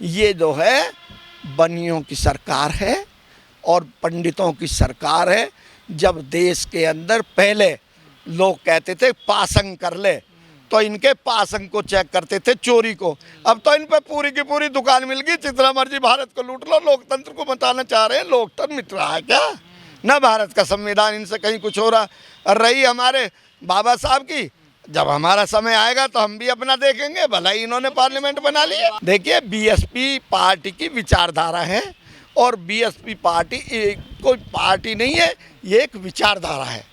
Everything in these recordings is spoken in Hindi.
ये जो है बनियों की सरकार है और पंडितों की सरकार है। जब देश के अंदर पहले लोग कहते थे पासंग कर ले, तो इनके पासंग को चेक करते थे, चोरी को। अब तो इन पे पूरी की पूरी दुकान मिल गई, जितना मर्जी भारत को लूट लो। लोकतंत्र को बताना चाह रहे हैं लोकतंत्र मिट रहा है क्या? ना भारत का संविधान इनसे कहीं कुछ हो रहा। और रही हमारे बाबा साहब की, जब हमारा समय आएगा तो हम भी अपना देखेंगे। भला ही इन्होंने पार्लियामेंट बना लिया। देखिए, बीएसपी पार्टी की विचारधारा है और बीएसपी पार्टी कोई पार्टी नहीं है, ये एक विचारधारा है।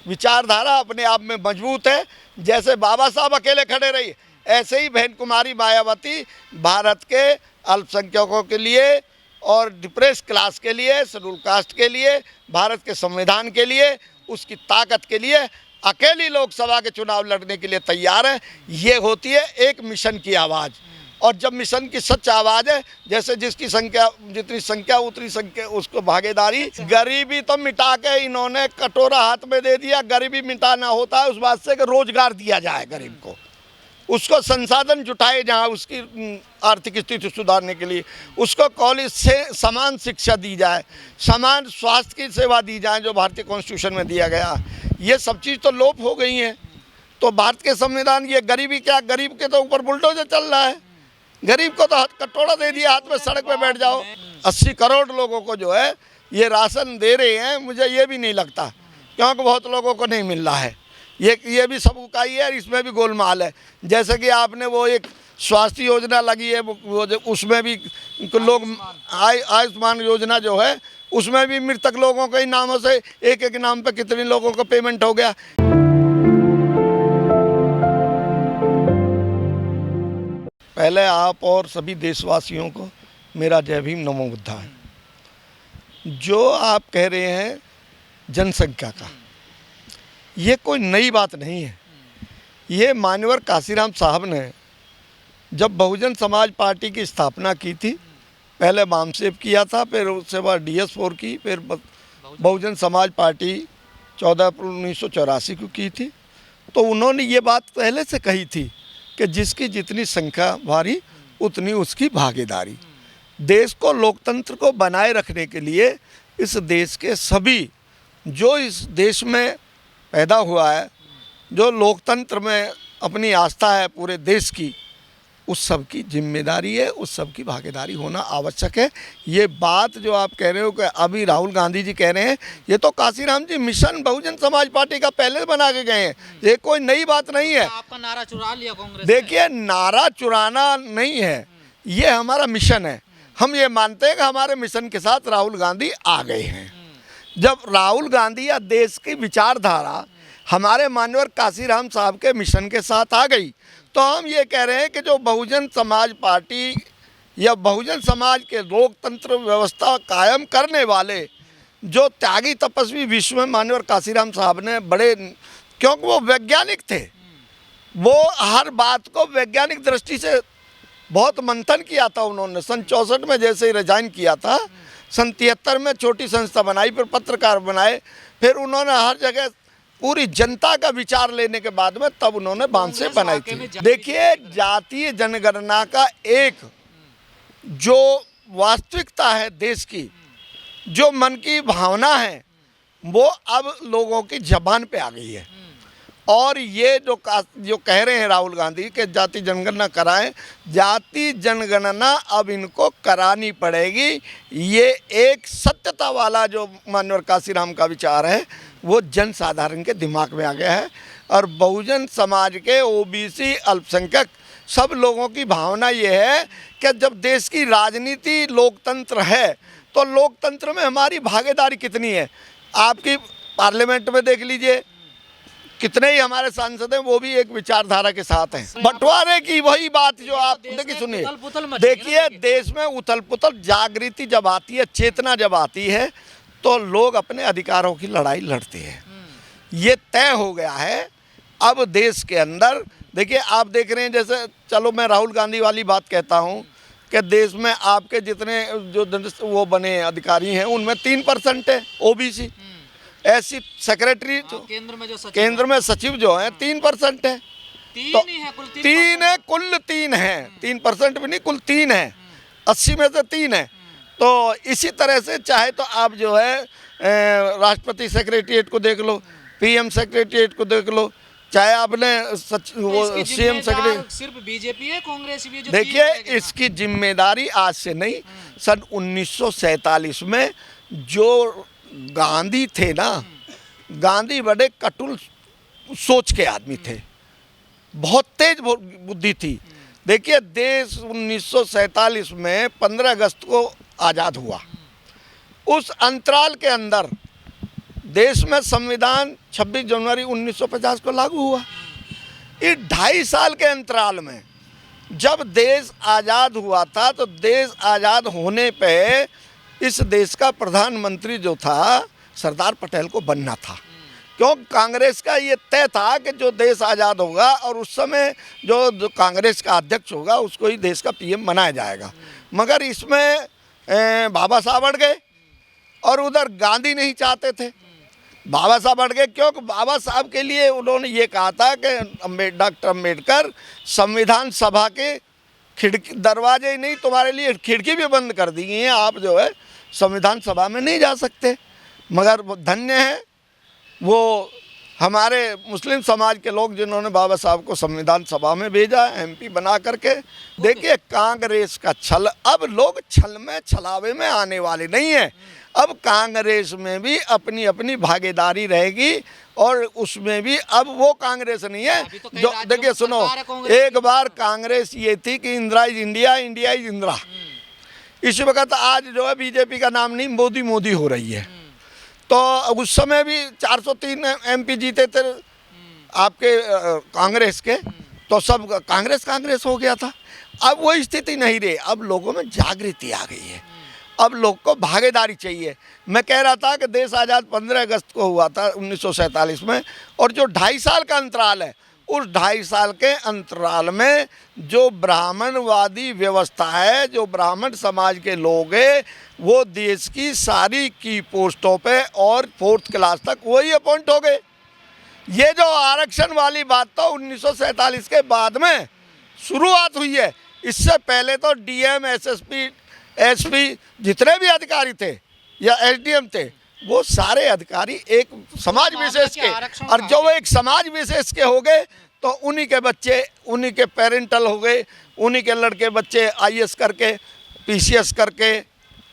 विचारधारा अपने आप में मजबूत है। जैसे बाबा साहब अकेले खड़े रही, ऐसे ही बहन कुमारी मायावती भारत के अल्पसंख्यकों के लिए और डिप्रेस क्लास के लिए, शेड्यूल कास्ट के लिए, भारत के संविधान के लिए, उसकी ताकत के लिए अकेली लोकसभा के चुनाव लड़ने के लिए तैयार है। ये होती है एक मिशन की आवाज़। और जब मिशन की सच आवाज़ है, जैसे जिसकी संख्या जितनी संख्या उतनी संख्या उसको भागीदारी। गरीबी तो मिटा के इन्होंने कटोरा हाथ में दे दिया। गरीबी मिटाना होता है उस बात से कि रोजगार दिया जाए गरीब को, उसको संसाधन जुटाए जहाँ उसकी आर्थिक स्थिति सुधारने के लिए, उसको कॉलेज से समान शिक्षा दी जाए, समान स्वास्थ्य की सेवा दी जाए जो भारतीय कॉन्स्टिट्यूशन में दिया गया। ये सब चीज़ तो लोप हो गई हैं। तो भारत के संविधान, ये गरीबी क्या, गरीब के तो ऊपर बुलडोजर चल रहा है। गरीब को तो कटोरा दे दिया हाथ में, सड़क पे बैठ जाओ। 80 करोड़ लोगों को जो है ये राशन दे रहे हैं, मुझे ये भी नहीं लगता, क्योंकि बहुत लोगों को नहीं मिल रहा है। ये भी सबका ही है, इसमें भी गोलमाल है। जैसे कि आपने वो एक स्वास्थ्य योजना लगी है, वो उसमें भी लोग आयुष्मान योजना जो है, उसमें भी मृतक लोगों के नामों से एक एक नाम पे कितने लोगों को पेमेंट हो गया। पहले आप और सभी देशवासियों को मेरा जय भीम नमो बुद्धाय। जो आप कह रहे हैं जनसंख्या का, ये कोई नई बात नहीं है। ये मान्यवर काशीराम साहब ने जब बहुजन समाज पार्टी की स्थापना की थी, पहले बामसेब किया था, फिर उसके बाद DS4 की, फिर बहुजन समाज पार्टी 14 अप्रैल 1984 को की थी। तो उन्होंने ये बात पहले से कही थी कि जिसकी जितनी संख्या भारी उतनी उसकी भागीदारी। देश को, लोकतंत्र को बनाए रखने के लिए इस देश के सभी, जो इस देश में पैदा हुआ है, जो लोकतंत्र में अपनी आस्था है पूरे देश की, उस सब की जिम्मेदारी है, उस सब की भागीदारी होना आवश्यक है। ये बात जो आप कह रहे हो कि अभी राहुल गांधी जी कह रहे हैं, ये तो काशीराम जी मिशन बहुजन समाज पार्टी का पहले बना के गए हैं। ये कोई नई बात नहीं है। आपका नारा चुरा लिया कांग्रेस। देखिए, नारा चुराना नहीं है, ये हमारा मिशन है। हम ये मानते हैं कि हमारे मिशन के साथ राहुल गांधी आ गए हैं। जब राहुल गांधी या देश की विचारधारा हमारे मान्यवर काशीराम साहब के मिशन के साथ आ गई, तो हम ये कह रहे हैं कि जो बहुजन समाज पार्टी या बहुजन समाज के लोकतंत्र व्यवस्था कायम करने वाले जो त्यागी तपस्वी विश्व में मान्यवर काशीराम साहब ने बड़े, क्योंकि वो वैज्ञानिक थे, वो हर बात को वैज्ञानिक दृष्टि से बहुत मंथन किया था उन्होंने। सन 64 में जैसे ही रिजाइन किया था, सन 73 में छोटी संस्था बनाई, फिर पत्रकार बनाए, फिर उन्होंने हर जगह पूरी जनता का विचार लेने के बाद में तब उन्होंने बांसे बनाई थी। देखिए, जातीय जनगणना का एक जो वास्तविकता है देश की, जो मन की भावना है, वो अब लोगों की जबान पे आ गई है। और ये जो कह रहे हैं राहुल गांधी कि जाति जनगणना कराएं, जाति जनगणना अब इनको करानी पड़ेगी। ये एक सत्यता वाला जो मान्यवर काशीराम का विचार है, वो जन साधारण के दिमाग में आ गया है। और बहुजन समाज के OBC अल्पसंख्यक सब लोगों की भावना ये है कि जब देश की राजनीति लोकतंत्र है, तो लोकतंत्र में हमारी भागीदारी कितनी है। आपकी पार्लियामेंट में देख लीजिए, कितने ही हमारे सांसद हैं, वो भी एक विचारधारा के साथ हैं। बंटवारे की वही बात जो आप देखिए, सुनिए, देखिए, देश में उथल पुथल, जागृति जब आती है, चेतना जब आती है, तो लोग अपने अधिकारों की लड़ाई लड़ते हैं। ये तय हो गया है अब देश के अंदर। देखिए, आप देख रहे हैं, जैसे चलो मैं राहुल गांधी वाली बात कहता हूँ कि देश में आपके जितने जो वो बने अधिकारी हैं, उनमें 3% है OBC। ऐसी सेक्रेटरी केंद्र में सचिव जो है 3% है। तो 3 है, कुल 3 है, 3% भी नहीं, कुल 3 है। 80 में से 3 है। तो इसी तरह से चाहे तो आप जो है राष्ट्रपति सेक्रेटरिएट को देख लो, पीएम सेक्रेटरिएट को देख लो, चाहे आपने वो सीएम सेक्रेटरी, सिर्फ बीजेपी है, कांग्रेस भी है जो देखिए इसकी जिम्मेदारी आज से नहीं, सन 1947 में जो गांधी थे ना, गांधी बड़े कटुल सोच के आदमी थे, बहुत तेज बुद्धि थी। देखिए देश 1947 में 15 अगस्त को आज़ाद हुआ, उस अंतराल के अंदर देश में संविधान 26 जनवरी 1950 को लागू हुआ। इस 2.5 साल के अंतराल में जब देश आज़ाद हुआ था, तो देश आज़ाद होने पे इस देश का प्रधानमंत्री जो था सरदार पटेल को बनना था, क्यों कांग्रेस का ये तय था कि जो देश आज़ाद होगा और उस समय जो कांग्रेस का अध्यक्ष होगा उसको ही देश का पीएम बनाया जाएगा। मगर इसमें बाबा साहब अड़ गए और उधर गांधी नहीं चाहते थे। बाबा साहब अड़ गए क्योंकि बाबा साहब के लिए उन्होंने ये कहा था कि डॉक्टर अम्बेडकर संविधान सभा के खिड़की दरवाजे ही नहीं, तुम्हारे लिए खिड़की भी बंद कर दी गई है, आप जो है संविधान सभा में नहीं जा सकते। मगर धन्य है वो हमारे मुस्लिम समाज के लोग जिन्होंने बाबा साहब को संविधान सभा में भेजा, एमपी बना करके। देखिए कांग्रेस का छल, अब लोग छल में छलावे में आने वाले नहीं है। अब कांग्रेस में भी अपनी अपनी भागीदारी रहेगी और उसमें भी अब वो कांग्रेस नहीं है जो, देखिए सुनो, एक बार कांग्रेस ये थी कि Indira is India, India is Indira. इसी वक्त आज जो है बीजेपी का नाम नहीं, मोदी मोदी हो रही है। तो उस समय भी 403 एमपी जीते थे आपके कांग्रेस के, तो सब कांग्रेस कांग्रेस हो गया था। अब वो स्थिति नहीं रही, अब लोगों में जागृति आ गई है, अब लोग को भागीदारी चाहिए। मैं कह रहा था कि देश आज़ाद 15 अगस्त को हुआ था 1947 में, और जो 2.5 साल का अंतराल है, उस 2.5 साल के अंतराल में जो ब्राह्मणवादी व्यवस्था है, जो ब्राह्मण समाज के लोग हैं, वो देश की सारी की पोस्टों पे और 4th क्लास तक वही अपॉइंट हो गए। ये जो आरक्षण वाली बात तो 1947 के बाद में शुरुआत हुई है। इससे पहले तो डीएम, एसएसपी, एसपी जितने भी अधिकारी थे या एसडीएम थे, वो सारे अधिकारी एक समाज विशेष के, और जो वो एक समाज विशेष के हो गए तो उन्हीं के बच्चे, उन्हीं के पेरेंटल हो गए, उन्हीं के लड़के बच्चे आईएएस करके, पीसीएस करके,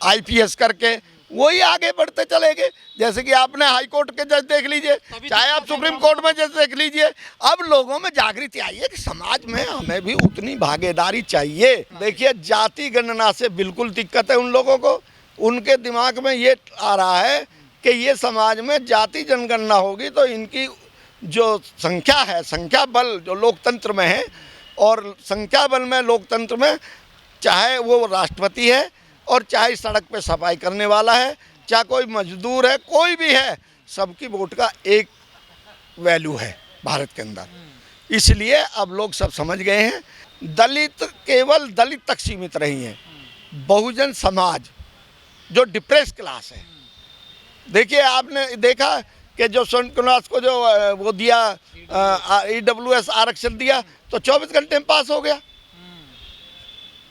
आईपीएस करके वही आगे बढ़ते चले गए। जैसे कि आपने हाई कोर्ट के जज देख लीजिए, चाहे आप सुप्रीम कोर्ट में जज देख लीजिए। अब लोगों में जागृति आई है कि समाज में हमें भी उतनी भागीदारी चाहिए। देखिए जाति गणना से बिल्कुल दिक्कत है उन लोगों को, उनके दिमाग में ये आ रहा है कि ये समाज में जाति जनगणना होगी तो इनकी जो संख्या है, संख्या बल जो लोकतंत्र में है, और संख्या बल में लोकतंत्र में चाहे वो राष्ट्रपति है और चाहे सड़क पे सफाई करने वाला है, चाहे कोई मजदूर है, कोई भी है, सबकी वोट का एक वैल्यू है भारत के अंदर। इसलिए अब लोग सब समझ गए हैं, दलित केवल दलित तक सीमित नहीं है, बहुजन समाज जो डिप्रेस क्लास है। देखिए आपने देखा कि जो सेंट क्लास को जो वो दिया ईडब्ल्यूएस आरक्षण दिया तो 24 घंटे में पास हो गया।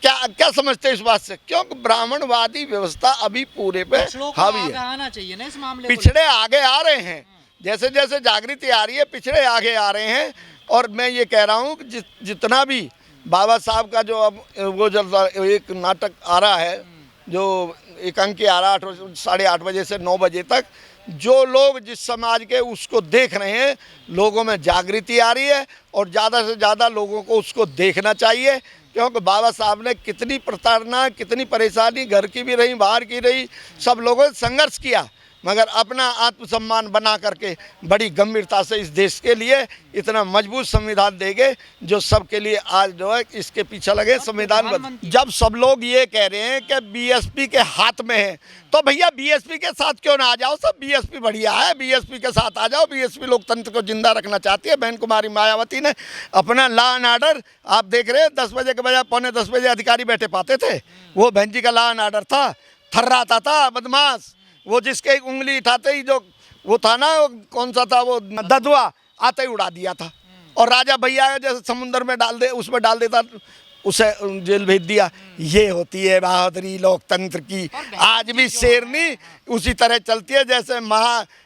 क्या समझते हैं इस बात से? क्योंकि ब्राह्मणवादी व्यवस्था अभी पूरे पे हावी है। आना चाहिए ना इस मामले, पिछड़े आगे आ रहे हैं, जैसे जैसे जागृति आ रही है पिछड़े आगे आ रहे हैं। और मैं ये कह रहा हूँ कि जितना भी बाबा साहब का जो अब वो जो एक नाटक आ रहा है, जो एकांकी आ रहा है 8:30 बजे से 9 बजे तक, जो लोग जिस समाज के उसको देख रहे हैं, लोगों में जागृति आ रही है और ज़्यादा से ज़्यादा लोगों को उसको देखना चाहिए। क्योंकि बाबा साहब ने कितनी प्रताड़ना, कितनी परेशानी, घर की भी रही, बाहर की रही, सब लोगों ने संघर्ष किया, मगर अपना आत्मसम्मान बना करके बड़ी गंभीरता से इस देश के लिए इतना मजबूत संविधान देंगे जो सबके लिए आज जो है इसके पीछे लगे संविधान। जब सब लोग ये कह रहे हैं कि बीएसपी के हाथ में है, तो भैया बीएसपी के साथ क्यों ना आ जाओ? सब बीएसपी बढ़िया है, बीएसपी के साथ आ जाओ। बीएसपी लोकतंत्र को जिंदा रखना चाहती है। बहन कुमारी मायावती ने अपना लॉ एंड ऑर्डर, आप देख रहे हैं 10 बजे के बजाय 9:45 बजे अधिकारी बैठे पाते थे, वो बहन जी का लॉ एंड ऑर्डर था। थर्राता था बदमाश, वो जिसके उंगली उठाते ही जो वो था ना, वो कौन सा था, वो ददुआ, आते ही उड़ा दिया था। और राजा भैया जैसे समुद्र में डाल दे, उसमें डाल देता उसे जेल भेज दिया। ये होती है बहादुरी लोकतंत्र की। आज भी शेरनी उसी तरह चलती है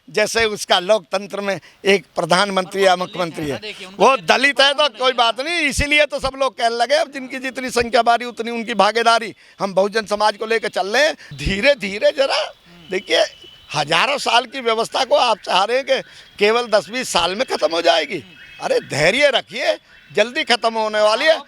जैसे उसका लोकतंत्र में एक प्रधानमंत्री या मुख्यमंत्री है। वो दलित है तो कोई बात नहीं, इसीलिए तो सब लोग कहने लगे अब जिनकी जितनी संख्या बारी उतनी उनकी भागीदारी। हम बहुजन समाज को लेकर चल रहे हैं धीरे धीरे। जरा देखिए, हजारों साल की व्यवस्था को आप चाह रहे हैं कि केवल 10-20 साल में खत्म हो जाएगी। अरे धैर्य रखिए, जल्दी खत्म होने वाली है।